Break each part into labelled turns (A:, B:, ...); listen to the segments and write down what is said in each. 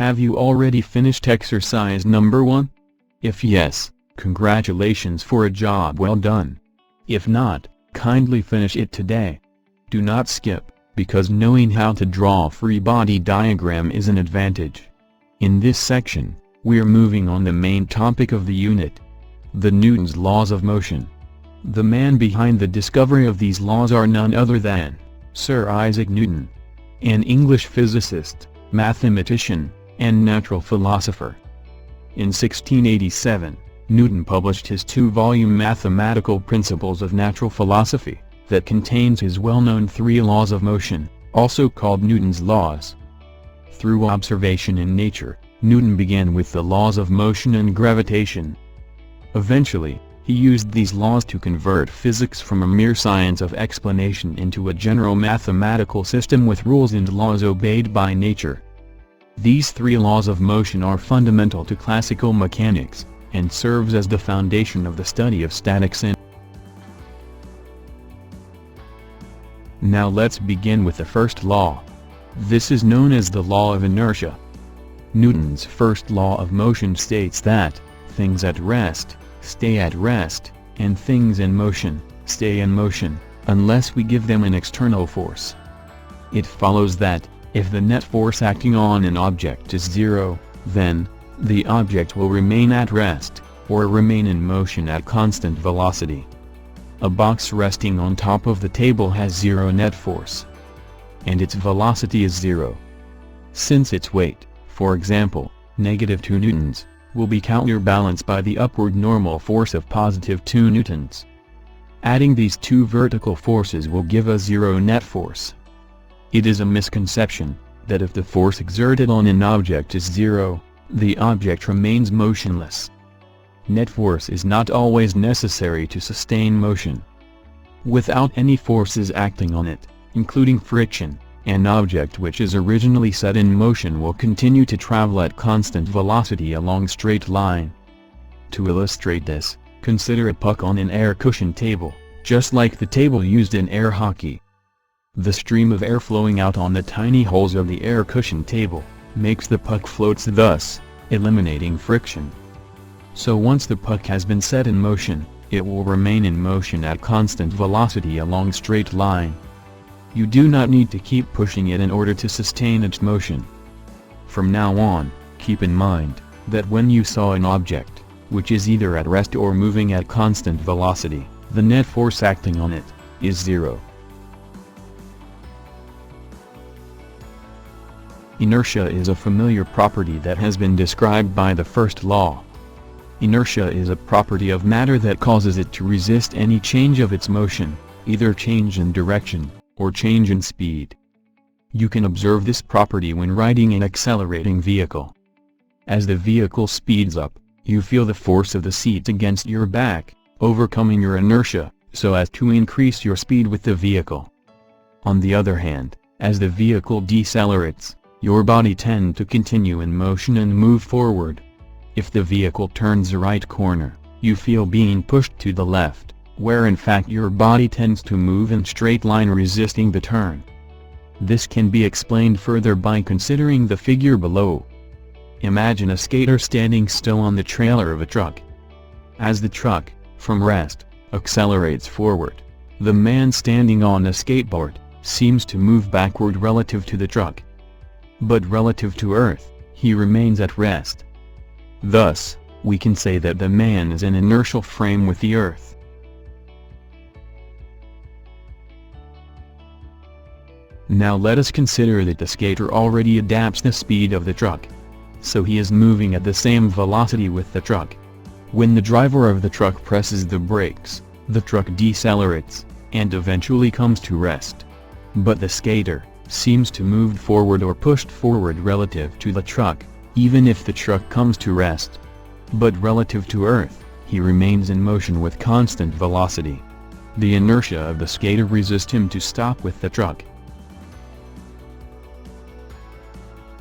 A: Have you already finished exercise number 1? If yes, congratulations for a job well done. If not, kindly finish it today. Do not skip, because knowing how to draw a free body diagram is an advantage. In this section, we're moving on the main topic of the unit: the Newton's laws of motion. The man behind the discovery of these laws are none other than Sir Isaac Newton, an English physicist, mathematician, and natural philosopher. In 1687, Newton published his 2-volume Mathematical Principles of Natural Philosophy, that contains his well-known 3 laws of motion, also called Newton's laws. Through observation in nature, Newton began with the laws of motion and gravitation. Eventually, he used these laws to convert physics from a mere science of explanation into a general mathematical system with rules and laws obeyed by nature. These 3 laws of motion are fundamental to classical mechanics, and serves as the foundation of the study of statics and. Now let's begin with the first law. This is known as the law of inertia. Newton's first law of motion states that things at rest stay at rest, and things in motion stay in motion, unless we give them an external force. It follows that, if the net force acting on an object is 0, then the object will remain at rest, or remain in motion at constant velocity. A box resting on top of the table has 0 net force, and its velocity is 0. Since its weight, for example, -2 newtons, will be counterbalanced by the upward normal force of +2 newtons. Adding these 2 vertical forces will give a 0 net force. It is a misconception that if the force exerted on an object is 0, the object remains motionless. Net force is not always necessary to sustain motion. Without any forces acting on it, including friction, an object which is originally set in motion will continue to travel at constant velocity along a straight line. To illustrate this, consider a puck on an air cushion table, just like the table used in air hockey. The stream of air flowing out on the tiny holes of the air cushion table makes the puck floats, thus eliminating friction. So once the puck has been set in motion, it will remain in motion at constant velocity along a straight line. You do not need to keep pushing it in order to sustain its motion. From now on, keep in mind that when you saw an object, which is either at rest or moving at constant velocity, the net force acting on it is 0. Inertia is a familiar property that has been described by the first law. Inertia is a property of matter that causes it to resist any change of its motion, either change in direction, or change in speed. You can observe this property when riding an accelerating vehicle. As the vehicle speeds up, you feel the force of the seat against your back, overcoming your inertia, so as to increase your speed with the vehicle. On the other hand, as the vehicle decelerates, your body tends to continue in motion and move forward. If the vehicle turns the right corner, you feel being pushed to the left, where in fact your body tends to move in straight line resisting the turn. This can be explained further by considering the figure below. Imagine a skater standing still on the trailer of a truck. As the truck, from rest, accelerates forward, the man standing on a skateboard seems to move backward relative to the truck. But relative to Earth, he remains at rest. Thus, we can say that the man is in inertial frame with the Earth. Now let us consider that the skater already adapts the speed of the truck. So he is moving at the same velocity with the truck. When the driver of the truck presses the brakes, the truck decelerates, and eventually comes to rest. But the skater seems to move forward or pushed forward relative to the truck, even if the truck comes to rest. But relative to Earth, he remains in motion with constant velocity. The inertia of the skater resists him to stop with the truck.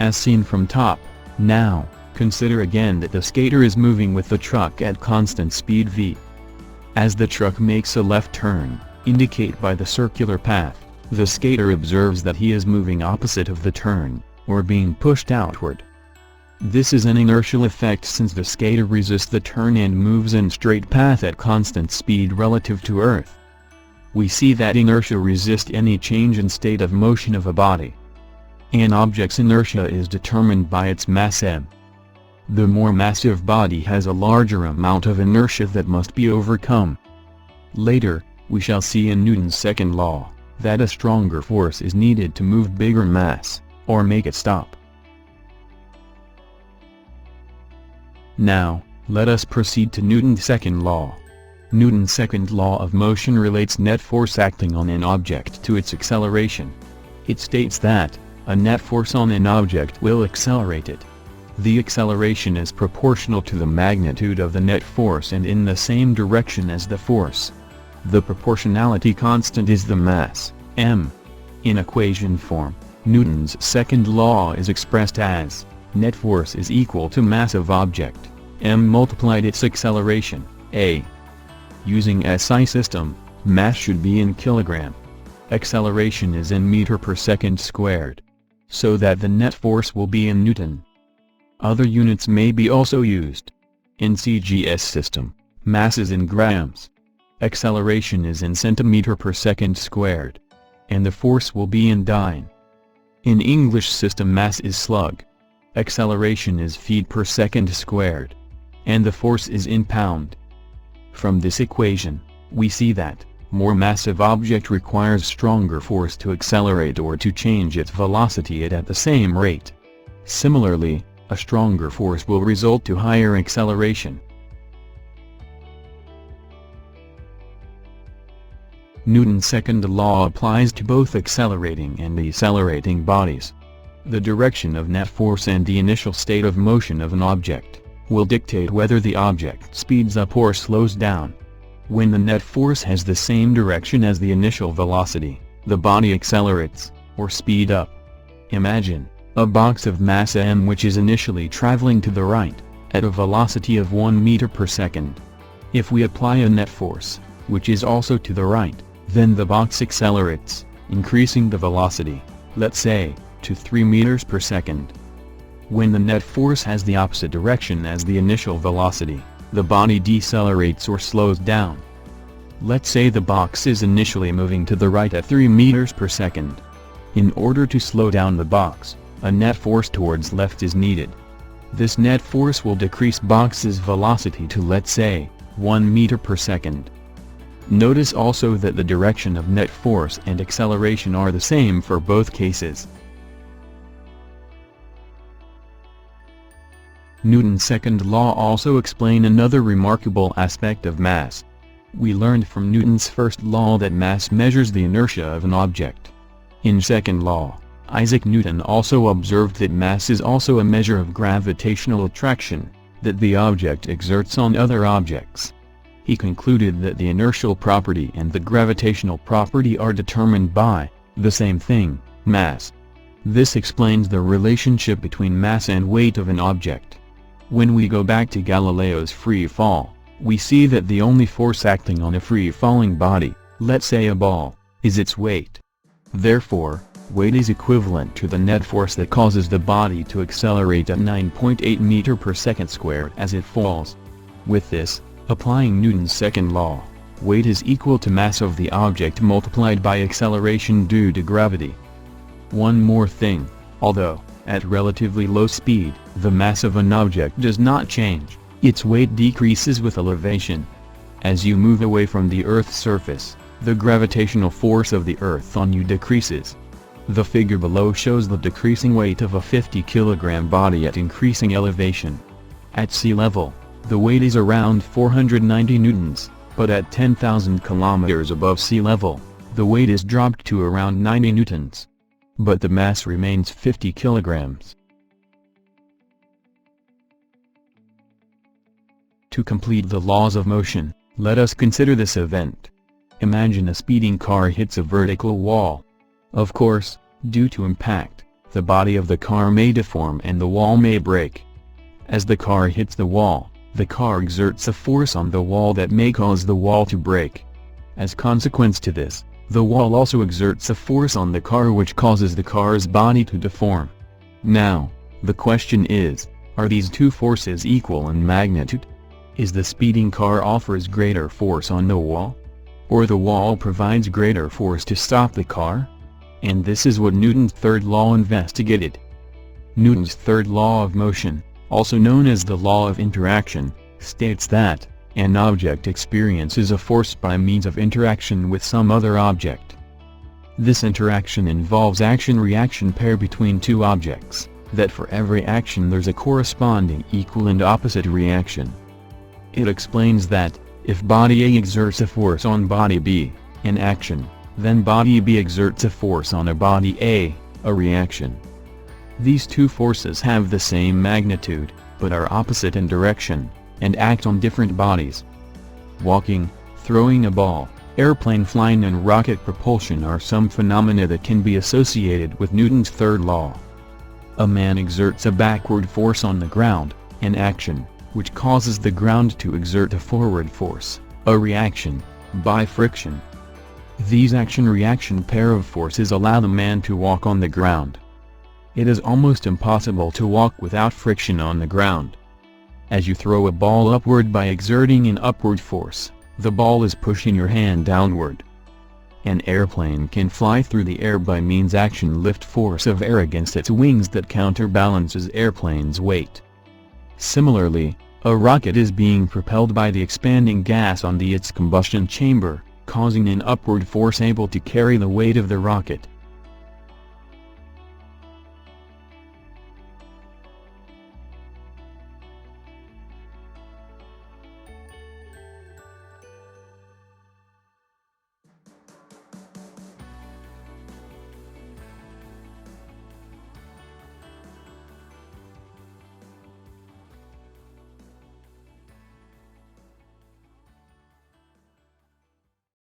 A: As seen from top, now, consider again that the skater is moving with the truck at constant speed v. As the truck makes a left turn, indicated by the circular path, the skater observes that he is moving opposite of the turn, or being pushed outward. This is an inertial effect since the skater resists the turn and moves in straight path at constant speed relative to Earth. We see that inertia resists any change in state of motion of a body. An object's inertia is determined by its mass m. The more massive body has a larger amount of inertia that must be overcome. Later, we shall see in Newton's second law, that a stronger force is needed to move bigger mass, or make it stop. Now, let us proceed to Newton's second law. Newton's second law of motion relates net force acting on an object to its acceleration. It states that a net force on an object will accelerate it. The acceleration is proportional to the magnitude of the net force and in the same direction as the force. The proportionality constant is the mass, m. In equation form, Newton's second law is expressed as, net force is equal to mass of object, m multiplied its acceleration, a. Using SI system, mass should be in kilogram. Acceleration is in meter per second squared. So that the net force will be in Newton. Other units may be also used. In CGS system, mass is in grams. Acceleration is in centimeter per second squared. And the force will be in dyne. In English system mass is slug. Acceleration is feet per second squared. And the force is in pound. From this equation, we see that more massive object requires stronger force to accelerate or to change its velocity at the same rate. Similarly, a stronger force will result to higher acceleration. Newton's second law applies to both accelerating and decelerating bodies. The direction of net force and the initial state of motion of an object will dictate whether the object speeds up or slows down. When the net force has the same direction as the initial velocity, the body accelerates, or speed up. Imagine a box of mass m which is initially traveling to the right, at a velocity of 1 meter per second. If we apply a net force, which is also to the right, then the box accelerates, increasing the velocity, let's say, to 3 meters per second. When the net force has the opposite direction as the initial velocity, the body decelerates or slows down. Let's say the box is initially moving to the right at 3 meters per second. In order to slow down the box, a net force towards left is needed. This net force will decrease box's velocity to, let's say, 1 meter per second. Notice also that the direction of net force and acceleration are the same for both cases. Newton's second law also explains another remarkable aspect of mass. We learned from Newton's first law that mass measures the inertia of an object. In second law, Isaac Newton also observed that mass is also a measure of gravitational attraction that the object exerts on other objects. He concluded that the inertial property and the gravitational property are determined by the same thing, mass. This explains the relationship between mass and weight of an object. When we go back to Galileo's free fall, we see that the only force acting on a free-falling body, let's say a ball, is its weight. Therefore, weight is equivalent to the net force that causes the body to accelerate at 9.8 meter per second squared as it falls. With this, applying Newton's second law, weight is equal to mass of the object multiplied by acceleration due to gravity. One more thing, although, at relatively low speed, the mass of an object does not change, its weight decreases with elevation. As you move away from the Earth's surface, the gravitational force of the Earth on you decreases. The figure below shows the decreasing weight of a 50-kilogram body at increasing elevation. At sea level, the weight is around 490 newtons, but at 10,000 kilometers above sea level, the weight is dropped to around 90 newtons. But the mass remains 50 kilograms. To complete the laws of motion, let us consider this event. Imagine a speeding car hits a vertical wall. Of course, due to impact, the body of the car may deform and the wall may break. As the car hits the wall, the car exerts a force on the wall that may cause the wall to break. As consequence to this, the wall also exerts a force on the car which causes the car's body to deform. Now, the question is, Are these two forces equal in magnitude? Is the speeding car offers greater force on the wall? Or the wall provides greater force to stop the car? And this is what Newton's third law investigated. Newton's third law of motion, also known as the law of interaction, states that an object experiences a force by means of interaction with some other object. This interaction involves action-reaction pair between two objects, that for every action there's a corresponding equal and opposite reaction. It explains that, if body A exerts a force on body B, an action, then body B exerts a force on a body A reaction. These two forces have the same magnitude, but are opposite in direction, and act on different bodies. Walking, throwing a ball, airplane flying and rocket propulsion are some phenomena that can be associated with Newton's third law. A man exerts a backward force on the ground, an action, which causes the ground to exert a forward force, a reaction, by friction. These action-reaction pair of forces allow the man to walk on the ground. It is almost impossible to walk without friction on the ground. As you throw a ball upward by exerting an upward force, the ball is pushing your hand downward. An airplane can fly through the air by means action-lift force of air against its wings that counterbalances airplane's weight. Similarly, a rocket is being propelled by the expanding gas on its combustion chamber, causing an upward force able to carry the weight of the rocket.